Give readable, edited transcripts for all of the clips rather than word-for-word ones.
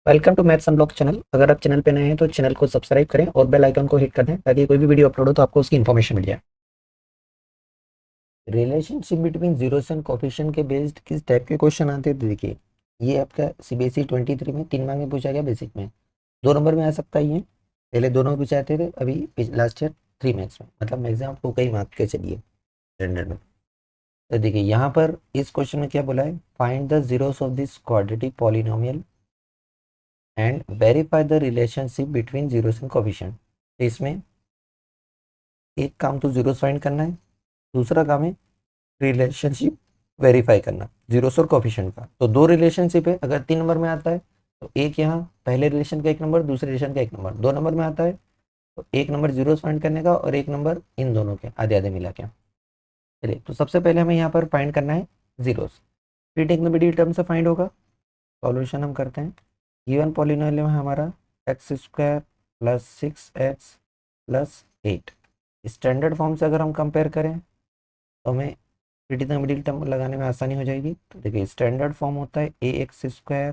Welcome to maths unblock channel. अगर आप channel पे नए हैं तो चैनल को सब्सक्राइब करें और बेल आइकन को हिट कर दें ताकि कोई भी वीडियो अपलोड हो तो आपको उसकी इन्फॉर्मेशन मिल जाए। Relationship between zeros and coefficient के बेस्ड किस टाइप के क्वेश्चन आते हैं? तो देखिए, ये आपका सीबीएसई 23 में 3 मार्क में पूछा गया, बेसिक में 2 नंबर में आ सकता है। ये पहले दोनों पूछाए थे, अभी लास्ट ईयर 3 मैथ्स में, मतलब मैक्सिमम आपको कई मार्क के चलिए स्टैंडर्ड में। तो देखिए यहाँ पर इस क्वेश्चन में क्या बोला है, find the zeros of this quadratic polynomial and verify the relationship between zeros and coefficient. तो इसमें एक काम तो जीरोस फाइंड करना है, दूसरा काम है रिलेशनशिप वेरीफाई करना जीरोस और कोफिशिएंट का। तो दो रिलेशनशिप है, अगर 3 नंबर में आता है तो एक यहाँ पहले रिलेशन का 1 नंबर, दूसरे रिलेशन का 1 नंबर। 2 नंबर में आता है तो 1 नंबर जीरोस फाइंड करने का और 1 नंबर इन दोनों के आधे आधे मिला के। चलिए, तो सबसे पहले हमें यहाँ पर फाइंड करना है जीरोस। प्री टेक में मिडिल टर्म से फाइंड होगा। सॉल्यूशन हम करते हैं। गिवन पॉलिनोमियल में हमारा x square plus 6x plus 8। Standard form से अगर हम कंपेयर करें तो हमें मिडिल टर्म लगाने में आसानी हो जाएगी। तो देखिए, स्टैंडर्ड फॉर्म होता है A X square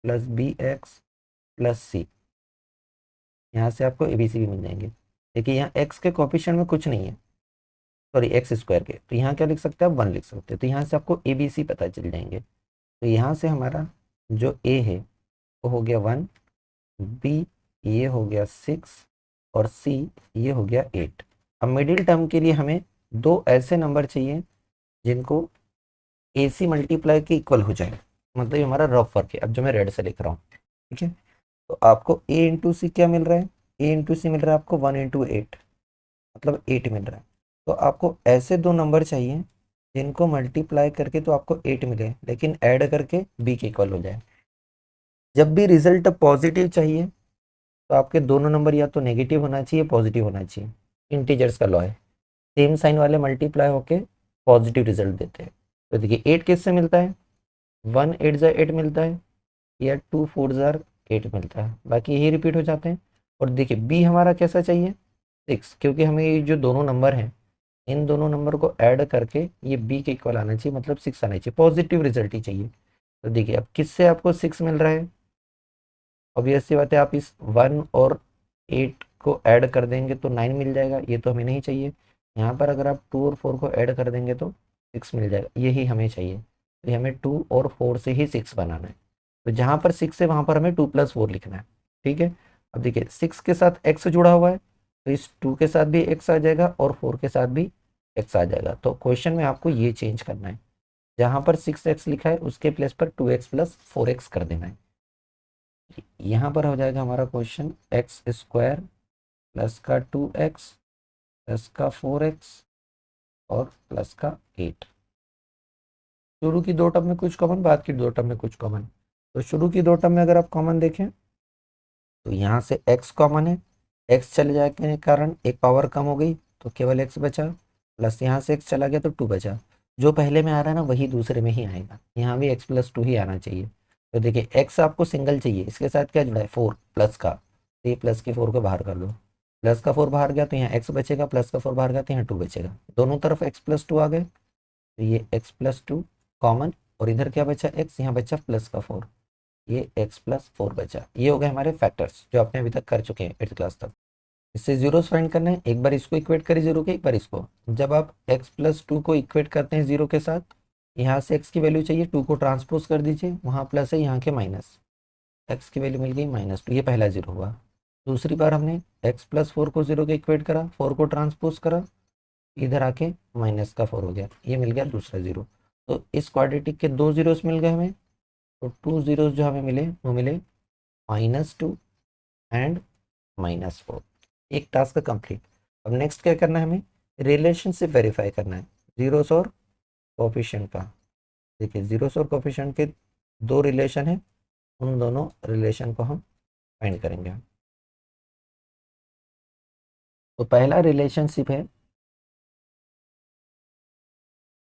plus B X plus C. यहाँ से आपको ए बी सी भी मिल जाएंगे। देखिए, यहाँ एक्स के कोफिशिएंट में कुछ नहीं है, सॉरी एक्स स्क्वायर के, तो यहाँ क्या लिख सकते हैं आप, 1 लिख सकते हैं। तो यहाँ से आपको ए बी सी पता चल जाएंगे। तो यहाँ से हमारा जो ए है वो हो गया 1, बी ये हो गया 6 और सी ये हो गया 8। अब मिडिल टर्म के लिए हमें दो ऐसे नंबर चाहिए जिनको ए सी मल्टीप्लाई के इक्वल हो जाए, मतलब ये हमारा रफ वर्क है। अब जो मैं रेड से लिख रहा हूँ, ठीक है, तो आपको ए इंटू सी क्या मिल रहा है, ए इंटू सी मिल रहा है आपको 1 इंटू 8, मतलब 8 मिल रहा है। तो आपको ऐसे दो नंबर चाहिए जिनको मल्टीप्लाई करके तो आपको 8 मिले, लेकिन ऐड करके बी के इक्वल हो जाए। जब भी रिजल्ट पॉजिटिव चाहिए तो आपके दोनों नंबर या तो नेगेटिव होना चाहिए, पॉजिटिव होना चाहिए। इंटीजर्स का लॉ है, सेम साइन वाले मल्टीप्लाई होके पॉजिटिव रिजल्ट देते हैं। तो देखिए 8 किससे मिलता है, 1 8 ज़ा 8 मिलता है, या 2 4 ज़ा 8 मिलता है, बाकी यही रिपीट हो जाते हैं। और देखिए बी हमारा कैसा चाहिए, 6, क्योंकि हमें ये जो दोनों नंबर हैं इन दोनों नंबर को ऐड करके ये बी के इक्वल आना चाहिए, मतलब 6 आना चाहिए, पॉजिटिव रिजल्ट ही चाहिए। तो देखिए अब किससे आपको 6 मिल रहा है, ऑब्वियस सी बात है, आप इस 1 और 8 को ऐड कर देंगे तो 9 मिल जाएगा, ये तो हमें नहीं चाहिए। यहाँ पर अगर आप 2 और 4 को ऐड कर देंगे तो 6 मिल जाएगा, यही हमें चाहिए। तो हमें 2 और 4 से ही 6 बनाना है। तो जहाँ पर 6 है वहाँ पर हमें 2 + 4 लिखना है, ठीक है। अब देखिए 6 के साथ x जुड़ा हुआ है, तो इस 2 के साथ भी x आ जाएगा और 4 के साथ भी x आ जाएगा। तो क्वेश्चन में आपको ये चेंज करना है, जहाँ पर 6x लिखा है उसके प्लेस पर 2x + 4x कर देना है। यहाँ पर हो जाएगा हमारा क्वेश्चन एक्स स्क्वायर प्लस का 2x प्लस का 4x और प्लस का 8। शुरू की दो टर्म में कुछ कॉमन, बाद की दो टर्म में कुछ कॉमन। तो शुरू की दो टर्म में अगर आप कॉमन देखें तो यहाँ से x कॉमन है, x चले जाने के कारण एक पावर कम हो गई तो केवल x बचा, प्लस यहाँ से x चला गया तो 2 बचा। जो पहले में आ रहा है ना वही दूसरे में ही आएगा, यहाँ भी x + 2 ही आना चाहिए। तो देखिए x आपको सिंगल चाहिए, इसके साथ क्या जुड़ा है 4 प्लस का, तो ये प्लस के 4 को बाहर कर दो, प्लस का 4 बाहर गया तो यहाँ x बचेगा, प्लस का 4 बाहर गया तो यहाँ 2 बचेगा। दोनों तरफ x + 2 आ गए, तो ये x + 2 कॉमन, और इधर क्या बचा x, यहाँ बचा प्लस का 4, ये x + 4 बचा। ये हो गए हमारे फैक्टर्स जो आपने अभी तक कर चुके हैं 8th क्लास तक। इससे जीरोस फाइंड करना है, एक बार इसको इक्वेट करिए जीरो के, एक बार इसको। जब आप x + 2 को इक्वेट करते हैं जीरो के साथ, यहाँ से x की वैल्यू चाहिए, 2 को ट्रांसपोज कर दीजिए, वहाँ प्लस है यहाँ के माइनस, x की वैल्यू मिल गई -2, ये पहला जीरो हुआ। दूसरी बार हमने x + 4 को जीरो के इक्वेट करा, 4 को ट्रांसपोज करा, इधर आके -4 हो गया, ये मिल गया दूसरा जीरो। तो इस क्वाड्रेटिक के दो जीरोस मिल गए हमें। तो 2 जीरोस जो हमें मिले वो मिले -2 एंड -4। एक टास्क कंप्लीट। अब नेक्स्ट क्या करना है, हमें रिलेशनशिप वेरीफाई करना है जीरोस और कोफिशिएंट का। देखिए जीरोस और कोफिशिएंट के दो रिलेशन है, उन दोनों रिलेशन को हम फाइंड करेंगे। तो पहला रिलेशनशिप है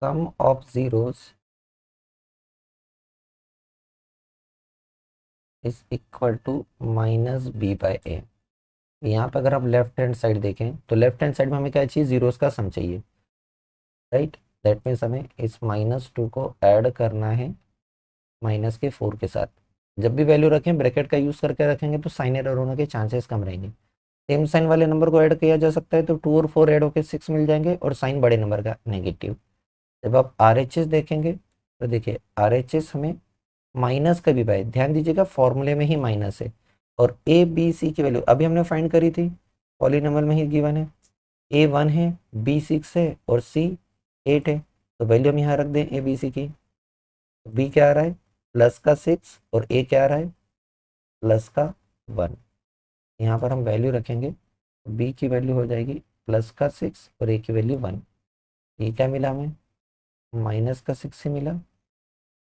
sum of zeros is equal to -b/a। यहाँ पर अगर आप लेफ्ट हैंड साइड देखें तो लेफ्ट हैंड साइड में हमें क्या चाहिए, जीरोस का सम चाहिए, राइट। दैट मीन्स हमें इस -2 को ऐड करना है -4 के साथ। जब भी वैल्यू रखें ब्रैकेट का यूज करके रखेंगे तो साइन एरर होने के चांसेस कम रहेंगे। सेम साइन वाले नंबर को ऐड किया जा सकता है तो 2 और 4 ऐड होकर 6 मिल जाएंगे और साइन बड़े नंबर का नेगेटिव। जब आप RHS देखेंगे तो देखिए RHS हमें माइनस का भी पाए, ध्यान दीजिएगा फॉर्मूले में ही माइनस है। और ABC की वैल्यू अभी हमने फाइंड करी थी, पॉलिनोमियल में ही गिवन है, A1 है, B6 है और C8 है। तो वैल्यू हम यहाँ रख दें ABC की। B क्या आ रहा है प्लस का 6 और A क्या आ रहा है प्लस का 1। यहाँ पर हम वैल्यू रखेंगे, B की वैल्यू हो जाएगी प्लस का 6 और A की वैल्यू 1। ये क्या मिला हमें माइनस का 6 से मिला।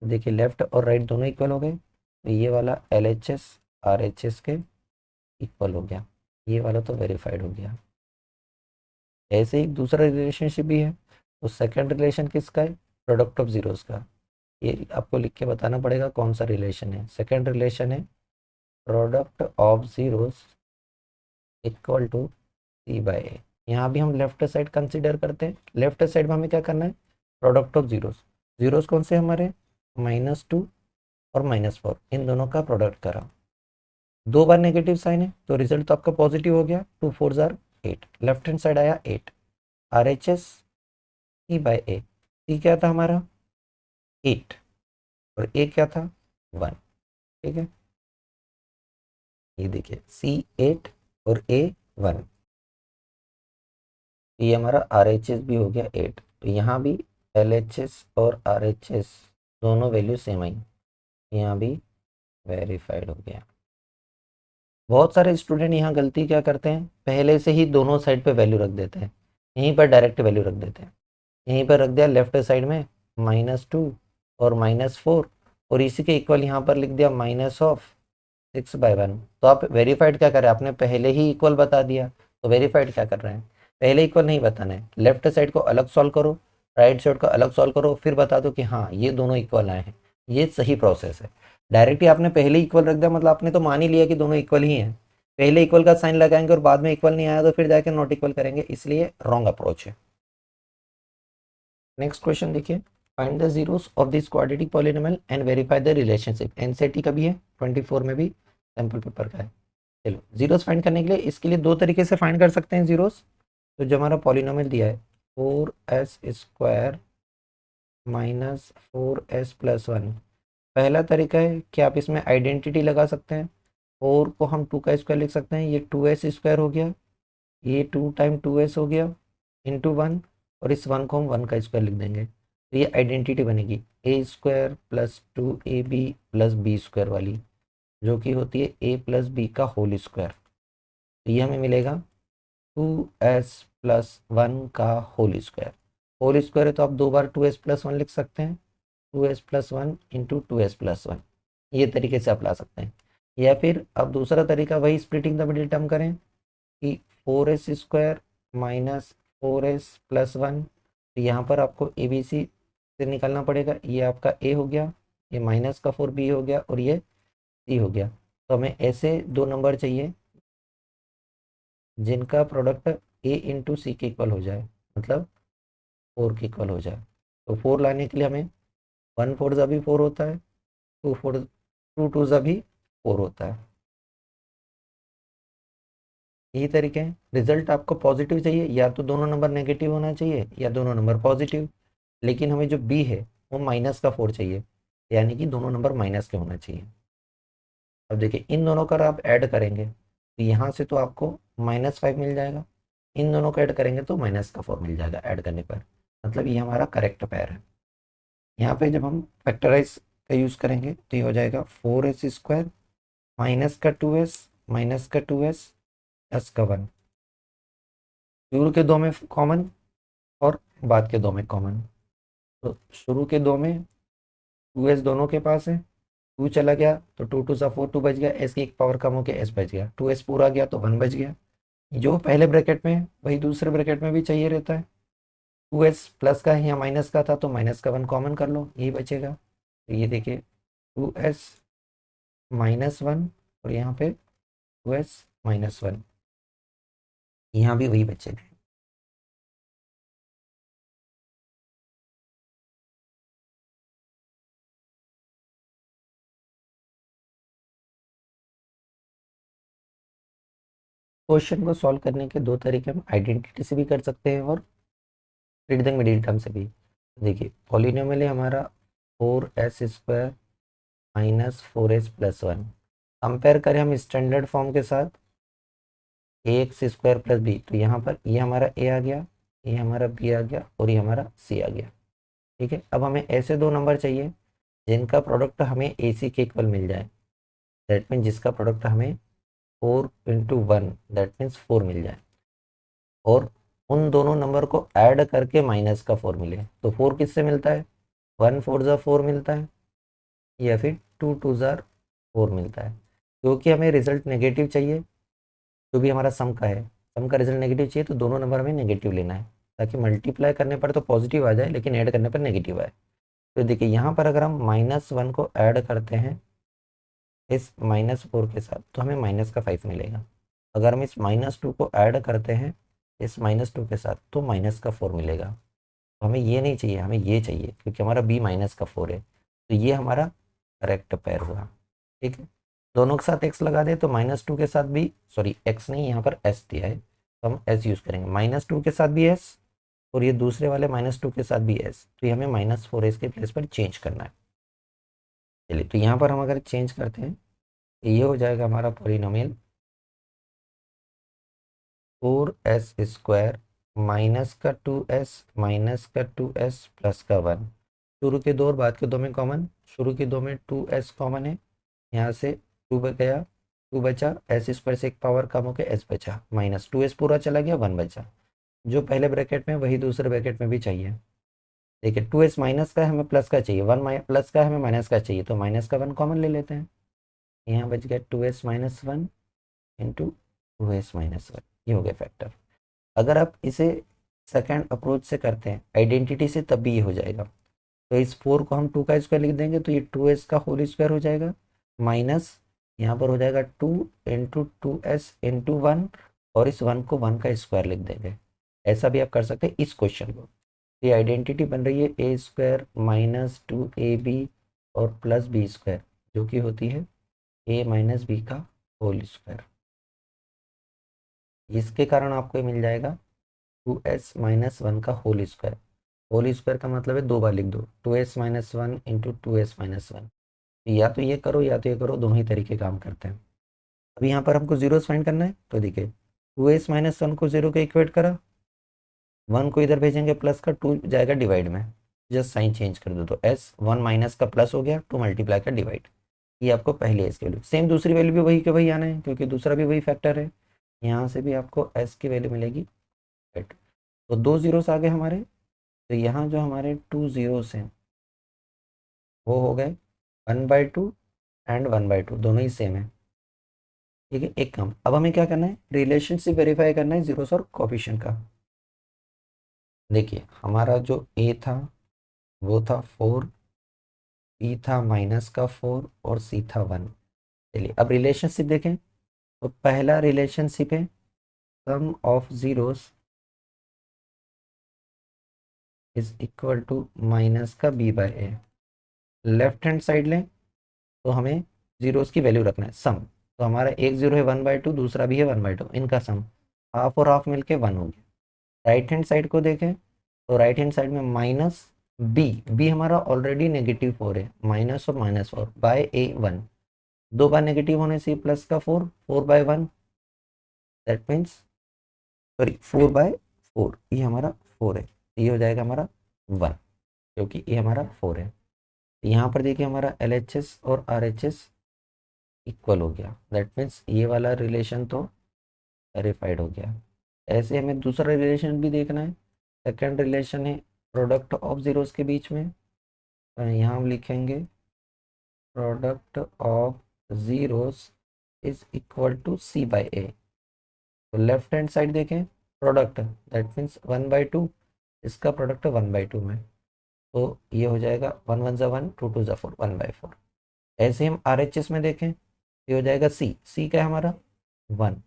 देखिए लेफ्ट और राइट दोनों इक्वल हो गए, तो ये वाला LHS RHS के इक्वल हो गया, ये वाला तो वेरीफाइड हो गया। ऐसे ही दूसरा रिलेशनशिप भी है, तो सेकंड रिलेशन किसका है प्रोडक्ट ऑफ जीरोस का। ये आपको लिख के बताना पड़ेगा कौन सा रिलेशन है। सेकंड रिलेशन है product of zeros equal to C/A। यहाँ भी हम लेफ्ट साइड कंसिडर करते हैं, लेफ्ट साइड में हमें क्या करना है प्रोडक्ट ऑफ जीरोस। जीरोस कौन से हमारे -2 और -4, इन दोनों का प्रोडक्ट करा। 2 बार नेगेटिव साइन है तो रिजल्ट तो आपका पॉजिटिव हो गया, 2 4 जार 8, लेफ्ट हैंड साइड आया 8। RHS C/A, C क्या था हमारा 8 और A क्या था 1। ठीक है, ये देखिए C8 और A1, ये हमारा RHS भी हो गया 8। तो यहाँ भी LHS और RHS दोनों वैल्यू सेम आई, यहाँ भी वेरीफाइड हो गया। बहुत सारे स्टूडेंट यहाँ गलती क्या करते हैं, पहले से ही दोनों साइड पे वैल्यू रख देते हैं, यहीं पर डायरेक्ट वैल्यू रख देते हैं। यहीं पर रख दिया लेफ्ट साइड में -2 और -4 और इसी के इक्वल यहाँ पर लिख दिया -6/1। तो आप वेरीफाइड क्या कर रहे हैं, आपने पहले ही इक्वल बता दिया, तो वेरीफाइड क्या कर रहे हैं, पहले इक्वल नहीं बताना है, लेफ्ट साइड को अलग सॉल्व करो, राइट साइड को अलग सॉल्व करो, फिर बता दो कि हाँ ये दोनों इक्वल आए हैं। ये सही प्रोसेस है। डायरेक्टली आपने पहले इक्वल रख दिया मतलब आपने तो मान ही लिया कि दोनों इक्वल ही हैं। पहले इक्वल का साइन लगाएंगे और बाद में इक्वल नहीं आया तो फिर जाके नॉट इक्वल करेंगे, इसलिए रॉन्ग अप्रोच है। नेक्स्ट क्वेश्चन देखिए, find the zeros of this quadratic polynomial and verify the relationship. NCERT का भी है, 24 में भी सैंपल पेपर का है। चलो जीरोस फाइंड करने के लिए इसके लिए दो तरीके से फाइंड कर सकते हैं जीरोस। तो जो हमारा पॉलिनोमियल दिया है 4s² -4s+1, पहला तरीका है कि आप इसमें आइडेंटिटी लगा सकते हैं। 4 को हम 2 का स्क्वायर लिख सकते हैं, ये 2s² हो गया, ये 2 टाइम 2s हो गया इंटू 1, और इस 1 को हम 1 का स्क्वायर लिख देंगे, तो ये आइडेंटिटी बनेगी a² + 2ab + b² वाली, जो कि होती है a + b का होल स्क्वायर। तो ये हमें मिलेगा 2s+1 का होल स्क्वायर। होल स्क्वायर है तो आप दो बार 2s+1 लिख सकते हैं, 2s+1 इंटू 2s+1, ये तरीके से आप ला सकते हैं। या फिर आप दूसरा तरीका वही स्प्लिटिंग द मिडिल टर्म करें कि 4s² -4s+1, तो यहाँ पर आपको ABC से निकालना पड़ेगा, ये आपका A हो गया, ये -4 B हो गया और ये C हो गया। तो हमें ऐसे दो नंबर चाहिए जिनका प्रोडक्ट A इंटू C के इक्वल हो जाए, मतलब 4 के इक्वल हो जाए। तो 4 लाने के लिए हमें 1 4 ज़ा भी 4 होता है, 2 2 ज़ा भी 4 होता है। यही तरीके हैं। रिजल्ट आपको पॉजिटिव चाहिए, या तो दोनों नंबर नेगेटिव होना चाहिए या दोनों नंबर पॉजिटिव, लेकिन हमें जो बी है वो -4 चाहिए, यानी कि दोनों नंबर माइनस के होना चाहिए। अब देखिए इन दोनों का आप ऐड करेंगे तो यहाँ से तो आपको -5 मिल जाएगा, इन दोनों को ऐड करेंगे तो -4 मिल जाएगा ऐड करने पर, मतलब ये हमारा करेक्ट पेयर है। यहाँ पे जब हम फैक्टराइज का यूज़ करेंगे तो ये हो जाएगा 4s² -2s -2s +1, शुरू के दो में कॉमन और बाद के दो में कॉमन। तो शुरू के दो में 2s दोनों के पास है, 2 चला गया तो 2 2 सा 4, 2 बच गया, s की एक पावर कम होकर s बच गया, 2s पूरा गया तो 1 बच गया। जो पहले ब्रैकेट में है वही दूसरे ब्रैकेट में भी चाहिए रहता है, 2s प्लस का है या माइनस का था तो माइनस का 1 कॉमन कर लो, यही बचेगा। तो ये देखिए 2s -1 और यहाँ पे 2s -1, यहाँ भी वही बचेगा। क्वेश्चन को सॉल्व करने के दो तरीके, हम आइडेंटिटी से भी कर सकते हैं और स्प्लिट द मिडिल टर्म से भी। देखिए पॉलिनोमियल है हमारा 4s² माइनस 4s+1। कंपेयर करें हम स्टैंडर्ड फॉर्म के साथ ax² प्लस बी, तो यहाँ पर ये हमारा a आ गया, ये हमारा b आ गया और ये हमारा c आ गया। ठीक है, अब हमें ऐसे दो नंबर चाहिए जिनका प्रोडक्ट हमें ac के इक्वल मिल जाए, दैट मीन जिसका प्रोडक्ट हमें 4 × 1 दैट मीन्स 4 मिल जाए, और उन दोनों नंबर को ऐड करके माइनस का 4 मिले। तो 4 किससे मिलता है, 1 4 ज़ा 4 मिलता है, या फिर 2 2 ज़ा 4 मिलता है। क्योंकि हमें रिजल्ट नेगेटिव चाहिए, जो भी हमारा सम का है, सम का रिजल्ट नेगेटिव चाहिए, तो दोनों नंबर हमें नेगेटिव लेना है, ताकि मल्टीप्लाई करने पर तो पॉजिटिव आ जाए लेकिन ऐड करने पर नेगेटिव आए। तो देखिए यहाँ पर अगर हम -1 को ऐड करते हैं इस -4 के साथ, तो हमें माइनस का 5 मिलेगा। अगर हम इस -2 को ऐड करते हैं इस -2 के साथ, तो माइनस का 4 मिलेगा। तो हमें ये नहीं चाहिए, हमें ये चाहिए, क्योंकि हमारा b -4 है। तो ये हमारा करेक्ट पेयर हुआ। ठीक है, दोनों के साथ x लगा दे, तो -2 के साथ भी, सॉरी x नहीं, यहाँ पर s दिया है तो हम s यूज़ करेंगे। -2 के साथ भी s, और ये दूसरे वाले -2 के साथ भी s, तो ये हमें -4s के प्लेस पर चेंज करना है। चलिए, तो यहाँ पर हम अगर चेंज करते हैं तो ये हो जाएगा हमारा पॉलिनोमियल 4s² माइनस का 2s माइनस का 2s प्लस का 1। शुरू के दो और बाद के दो में कॉमन, शुरू के दो में 2s कॉमन है, यहाँ से 2 बच गया, 2 बचा, s² से एक पावर कम होकर s बचा, माइनस 2s पूरा चला गया, 1 बचा। जो पहले ब्रैकेट में वही दूसरे ब्रैकेट में भी चाहिए। देखिए 2s माइनस का है, हमें प्लस का चाहिए, 1 प्लस का है, हमें माइनस का चाहिए, तो माइनस का 1 कॉमन ले लेते हैं। यहाँ बच गया 2s - 1 इंटू 2s - 1, ये हो गया फैक्टर। अगर आप इसे सेकंड अप्रोच से करते हैं आइडेंटिटी से, तब भी ये हो जाएगा। तो इस 4 को हम 2 का स्क्वायर लिख देंगे, तो ये 2s का होल स्क्वायर हो जाएगा, माइनस यहाँ पर हो जाएगा 2 इंटू 2s इंटू 1, और इस 1 को 1 का स्क्वायर लिख देंगे। ऐसा भी आप कर सकते हैं इस क्वेश्चन को। ये आइडेंटिटी बन रही है a² माइनस 2ab और प्लस b², जो कि होती है a माइनस b का होल स्क्वायर। इसके कारण आपको ये मिल जाएगा 2s - 1 का होल स्क्वायर। होल स्क्वायर का मतलब है दो बार लिख दो, 2s - 1 इंटू 2s - 1। या तो ये करो या तो ये करो, दोनों ही तरीके काम करते हैं। अब यहाँ पर हमको जीरोस फाइंड करना है, तो देखिए 2s - 1 को 0 के इक्वेट करा, 1 को इधर भेजेंगे प्लस का, 2 जाएगा डिवाइड में, जस्ट साइन चेंज कर दो, तो s 1 माइनस का प्लस हो गया, 2 मल्टीप्लाई का डिवाइड। ये आपको पहले एस की वैल्यू, सेम दूसरी वैल्यू भी वही के वही आना है, क्योंकि दूसरा भी वही फैक्टर है। यहाँ से भी आपको s की वैल्यू मिलेगी 8। तो दो जीरोस आ गए हमारे, तो यहाँ जो हमारे 2 जीरोस हैं वो हो गए 1/2 एंड 1/2, दोनों ही सेम है। ठीक है, एक काम, अब हमें क्या करना है, रिलेशनशिप वेरीफाई करना है जीरोस और कोफिशिएंट का। देखिए हमारा जो a था वो था 4, b था -4 और c था 1। चलिए अब रिलेशनशिप देखें, तो पहला रिलेशनशिप है sum of zeros is equal to minus का b/a। लेफ्ट हैंड साइड लें तो हमें जीरोस की वैल्यू रखना है, सम। तो हमारा एक जीरो है 1/2, दूसरा भी है 1/2, इनका सम हाफ और हाफ मिलके 1 हो गया। राइट हैंड साइड को देखें तो राइट हैंड साइड में माइनस बी हमारा ऑलरेडी -4 है, माइनस और -4 बाय a1, दो बार नेगेटिव होने से प्लस का 4/1, दैट मीन्स, सॉरी 4/4, ये हमारा 4 है, ये हो जाएगा हमारा 1, क्योंकि ये हमारा 4 है। यहाँ पर देखिए हमारा LHS और RHS इक्वल हो गया, दैट मीन्स ये वाला रिलेशन तो वेरीफाइड हो गया। ऐसे हमें दूसरा रिलेशन भी देखना है, सेकंड रिलेशन है प्रोडक्ट ऑफ जीरोस के बीच में। यहाँ हम लिखेंगे product of zeros is equal to c/a। तो लेफ्ट हैंड साइड देखें, प्रोडक्ट दैट मीन्स 1/2, इसका प्रोडक्ट 1/2 में, तो ये हो जाएगा 1 1 ज़ा 1, 2 2 ज़ा 4, 1/4। ऐसे हम RHS में देखें, ये हो जाएगा सी का है हमारा 1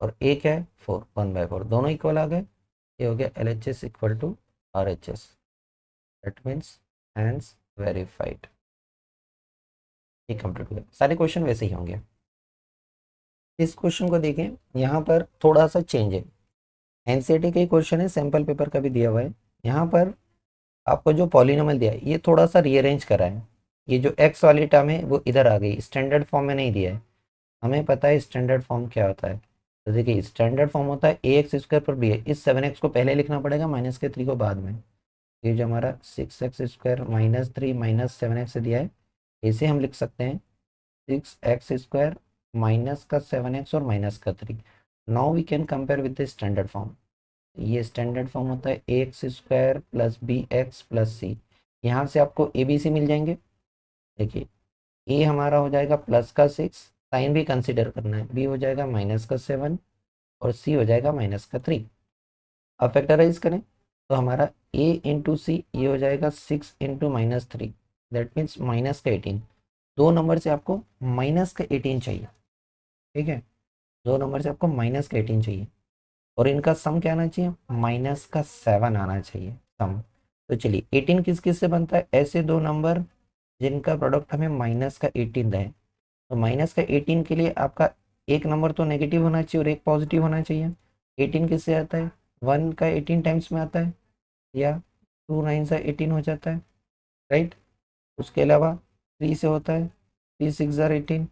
और ए क्या है 4, 1/4, दोनों इक्वल आ गए। ये हो गया LHS equal to RHS, that means hence verified. ये कंप्लीट हो गया, सारे क्वेश्चन वैसे ही होंगे। इस क्वेश्चन को देखें, यहाँ पर थोड़ा सा चेंज है। एनसीईआरटी का ही क्वेश्चन है, सैंपल पेपर का भी दिया हुआ है। यहाँ पर आपको जो पॉलिनोमियल दिया है ये थोड़ा सा रीअरेंज करा है। ये जो एक्स वाली टर्म है वो इधर आ गई, स्टैंडर्ड फॉर्म में नहीं दिया है। हमें पता है स्टैंडर्ड फॉर्म क्या होता है। तो देखिए स्टैंडर्ड फॉर्म होता है ए एक्स स्क्वायर पर बी है। इस 7x को पहले लिखना पड़ेगा, माइनस के 3 को बाद में। ये जो हमारा 6x² माइनस 3 माइनस 7x दिया है, इसे हम लिख सकते हैं 6x² माइनस का 7x और माइनस का 3। Now we can compare with the standard form. ये स्टैंडर्ड फॉर्म होता है ax² plus bx plus C. यहाँ से आपको ए बी सी मिल जाएंगे। देखिए ए हमारा हो जाएगा प्लस का 6, साइन भी कंसिडर करना है, बी हो जाएगा माइनस का 7 और सी हो जाएगा माइनस का 3। अब फैक्टराइज करें तो हमारा ए इंटू सी ये हो जाएगा 6 इंटू -3, दैट मीन्स माइनस का 18। दो नंबर से आपको माइनस का 18 चाहिए, ठीक है। दो नंबर से आपको माइनस का 18 चाहिए और इनका सम क्या आना चाहिए, माइनस का 7 आना चाहिए सम। तो चलिए 18 किस किस से बनता है, ऐसे दो नंबर जिनका प्रोडक्ट हमें माइनस का 18 दें। तो माइनस का 18 के लिए आपका एक नंबर तो नेगेटिव होना चाहिए और एक पॉजिटिव होना चाहिए। 18 किससे आता है, 1 का 18 टाइम्स में आता है, या 2 9 से 18 हो जाता है, राइट। उसके अलावा 3 से होता है, 3 6 18।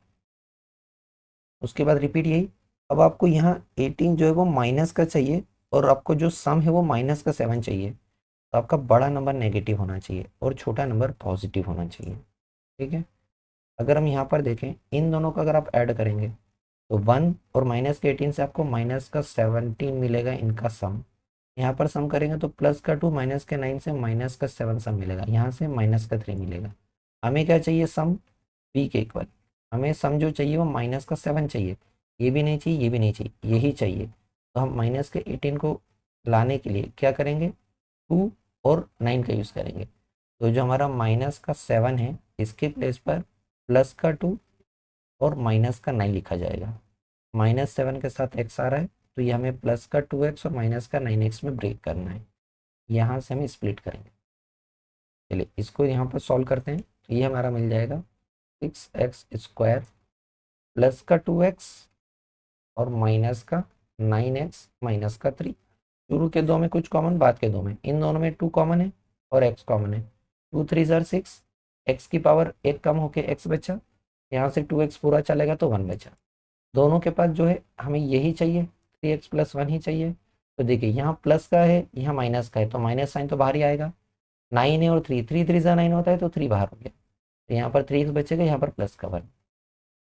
उसके बाद रिपीट यही। अब आपको यहाँ 18 जो है वो माइनस का चाहिए और आपको जो सम है वो माइनस का 7 चाहिए। तो आपका बड़ा नंबर नेगेटिव होना चाहिए और छोटा नंबर पॉजिटिव होना चाहिए, ठीक है। अगर हम यहाँ पर देखें इन दोनों का अगर आप ऐड करेंगे तो 1 और माइनस के 18 से आपको माइनस का 17 मिलेगा इनका सम। यहाँ पर सम करेंगे तो प्लस का 2 माइनस के 9 से माइनस का 7 सम मिलेगा, यहाँ से माइनस का 3 मिलेगा। हमें क्या चाहिए, सम बी के इक्वल। हमें सम जो चाहिए वो माइनस का 7 चाहिए, ये भी नहीं चाहिए ये भी नहीं चाहिए, यही चाहिए। तो हम माइनस के 18 को लाने के लिए क्या करेंगे, 2 और 9 का यूज़ करेंगे। तो जो हमारा माइनस का 7 है इसके प्लेस पर प्लस का 2 और माइनस का 9 लिखा जाएगा। -7 के साथ x आ रहा है तो ये हमें प्लस का 2x और माइनस का 9x में ब्रेक करना है। यहाँ से हम स्प्लिट करेंगे। चलिए इसको यहाँ पर सॉल्व करते हैं तो ये हमारा मिल जाएगा 6x² प्लस का 2x और माइनस का 9x माइनस का 3। शुरू के दो में कुछ कॉमन, बाद के दो में, इन दोनों में 2 कॉमन है और x कॉमन है। 2 3 6, x की पावर 1 कम होके x बचा, यहाँ से 2x पूरा चलेगा तो 1 बचा। दोनों के पास जो है हमें यही चाहिए, 3x प्लस 1 ही चाहिए। तो देखिए यहाँ प्लस का है यहाँ माइनस का है तो माइनस साइन तो बाहर ही आएगा। 9 है और 3 3 3 9 होता है तो 3 बाहर हो गया। तो यहाँ पर 3x बचेगा, यहाँ पर प्लस का 1।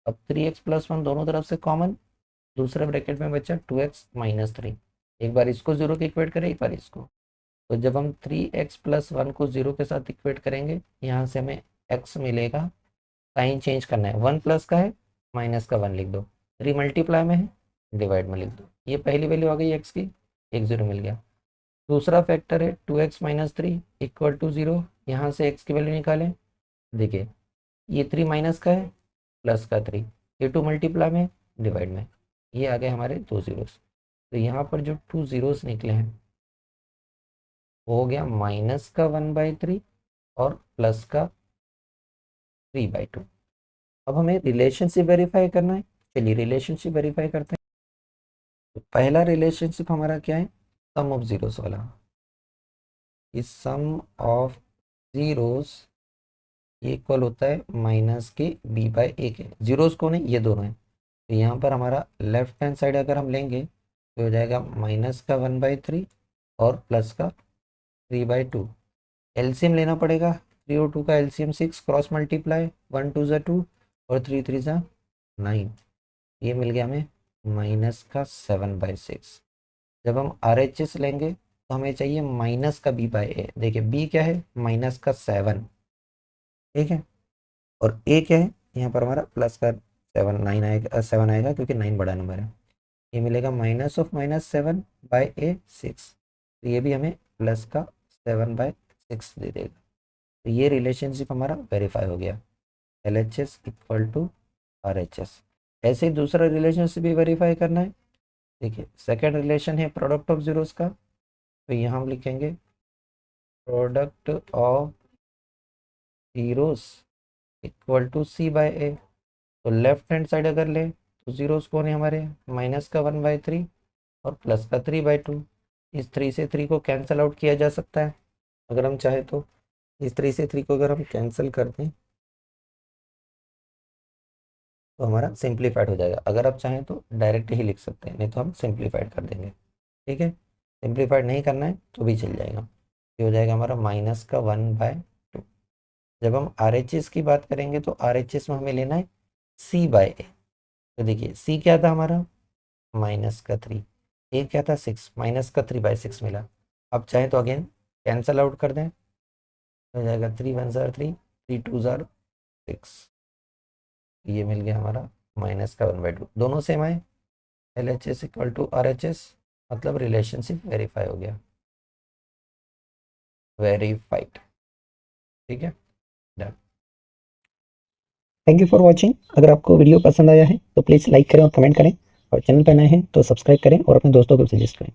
अब 3x प्लस 1 दोनों तरफ से कॉमन, दूसरे ब्रैकेट में बचा 2x माइनस 3। एक बार इसको 0 के इक्वेट करें, एक बार इसको। तो जब हम 3x प्लस 1 को 0 के साथ इक्वेट करेंगे यहाँ से हमें x मिलेगा। साइन चेंज करना है, 1 प्लस का है माइनस का 1 लिख दो, 3 मल्टीप्लाई में है डिवाइड में लिख दो। ये पहली वैल्यू आ गई x की, 1 0 मिल गया। दूसरा फैक्टर है 2x माइनस 3 इक्वल टू 0, यहाँ से x की वैल्यू निकालें। देखिए ये 3 माइनस का है प्लस का 3, ये 2 मल्टीप्लाई में डिवाइड में, ये आ गए हमारे 2 जीरोस। तो यहाँ पर जो 2 जीरोस निकले हैं वो हो गया माइनस का 1/3 और प्लस का 3/2। अब हमें रिलेशनशिप वेरीफाई करना है। चलिए रिलेशनशिप वेरीफाई करते हैं। तो पहला रिलेशनशिप हमारा क्या है, सम ऑफ जीरोस वाला। इस सम ऑफ जीरोस इक्वल होता है माइनस के b/a के। जीरोस कौन है, ये दोनों है। तो यहाँ पर हमारा लेफ्ट हैंड साइड अगर हम लेंगे तो हो जाएगा माइनस का 1/3 और प्लस का 3/2। एलसीएम लेना पड़ेगा, 3 और 2 का एलसीएम 6, क्रॉस मल्टीप्लाई 1 2 ज़ा 2 और 3 3 ज़ा 9। ये मिल गया हमें माइनस का 7/6। जब हम RHS लेंगे तो हमें चाहिए माइनस का b/a। देखिए b क्या है, माइनस का 7, ठीक है। और a क्या है, यहाँ पर हमारा प्लस का 7 9 आएगा, 7 आएगा क्योंकि 9 बड़ा नंबर है। ये मिलेगा माइनस ऑफ -7/a 6। तो ये भी हमें प्लस का 7/6 दे देगा। तो ये रिलेशनशिप हमारा वेरीफाई हो गया, LHS इक्वल टू RHS। ऐसे ही दूसरा रिलेशनशिप भी वेरीफाई करना है। देखिए सेकेंड रिलेशन है प्रोडक्ट ऑफ जीरोस का। तो यहाँ हम लिखेंगे product of zeros equal to C/A। तो लेफ्ट हैंड साइड अगर लें तो जीरोस कौन है हमारे, माइनस का 1/3 और प्लस का 3/2। इस 3 से 3 को कैंसिल आउट किया जा सकता है अगर हम चाहे तो। इस 3 से 3 को अगर हम कैंसिल कर दें तो हमारा सिंप्लीफाइड हो जाएगा। अगर आप चाहें तो डायरेक्ट ही लिख सकते हैं, नहीं तो हम सिंप्लीफाइड कर देंगे। ठीक है, सिंप्लीफाइड नहीं करना है तो भी चल जाएगा। ये हो जाएगा हमारा माइनस का 1/2। जब हम RHS की बात करेंगे तो RHS में हमें लेना है C/A। तो देखिए C क्या था हमारा, माइनस का 3, A क्या था 6, माइनस का 3/6 मिला। अब चाहें तो अगेन कैंसल आउट कर दें, हो जाएगा 3 1 जार 3, 3 2 जार 6। ये मिल गया हमारा माइनस का 1/2। दोनों सेम आए, LHS इक्वल टू RHS, मतलब रिलेशनशिप वेरीफाई हो गया, वेरीफाइड। ठीक है, done. Thank you for watching. अगर आपको वीडियो पसंद आया है तो प्लीज़ लाइक करें और कमेंट करें, और चैनल पर नए हैं तो सब्सक्राइब करें और अपने दोस्तों को सजेस्ट करें।